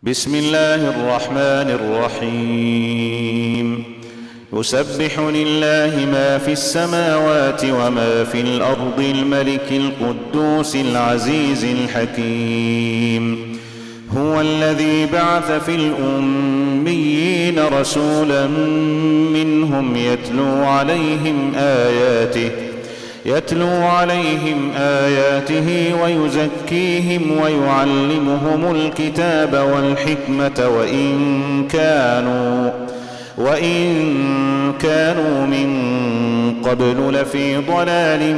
بسم الله الرحمن الرحيم. يسبح لله ما في السماوات وما في الأرض الملك القدوس العزيز الحكيم. هو الذي بعث في الأميين رسولا منهم يتلو عليهم آياته ويزكيهم ويعلمهم الكتاب والحكمة وإن كانوا من قبل لفي ضلال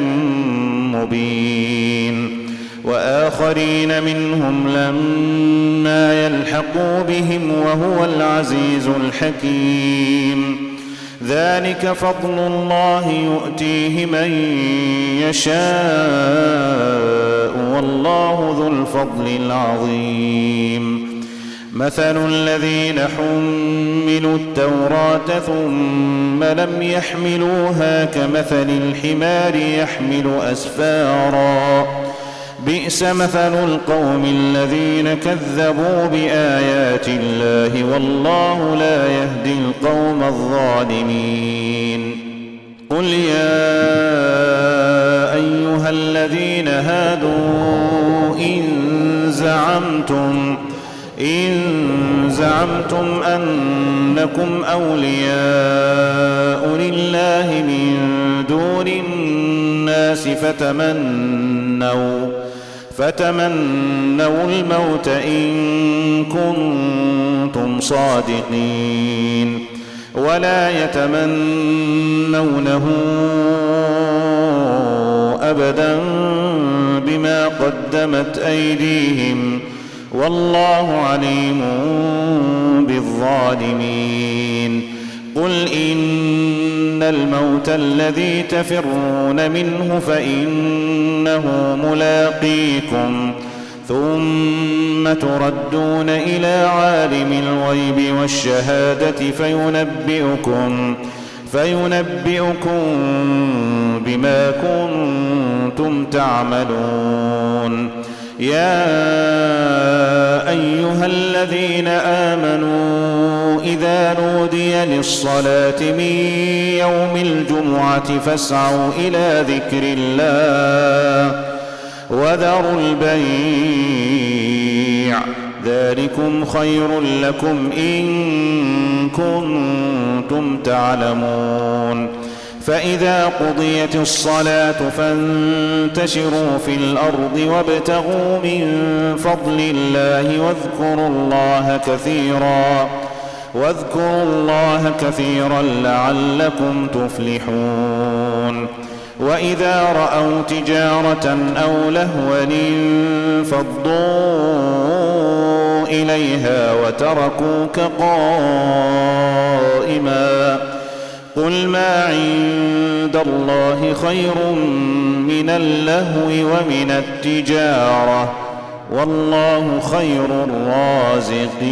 مبين. وآخرين منهم لما يلحقوا بهم وهو العزيز الحكيم. ذلك فضل الله يؤتيه من يشاء والله ذو الفضل العظيم. مثل الذين حملوا التوراة ثم لم يحملوها كمثل الحمار يحمل أسفارا بئس مثل القوم الذين كذبوا بآيات الله والله لا يهدي القوم الظالمين. قل يا أيها الذين هادوا إن زعمتم أنكم أولياء لله من دون الناس فتمنوا الموت إن كنتم صادقين ولا يتمنونه أبدا بما قدمت أيديهم والله عليم بالظالمين. قل إن الموت الذي تفرون منه فإنه ملاقيكم ثم تردون إلى عالم الغيب والشهادة فينبئكم بما كنتم تعملون. يا أيها الذين آمنوا إذا نودي للصلاة من يوم الجمعة فاسعوا إلى ذكر الله وذروا البيع ذلكم خير لكم إن كنتم تعلمون. فإذا قضيت الصلاة فانتشروا في الأرض وابتغوا من فضل الله واذكروا الله كثيرا لعلكم تفلحون. وإذا رأوا تجارة أو لهوا انفضوا إليها وتركوك قائما قل ما عند الله خير من اللهو ومن التجارة والله خير الرازقين.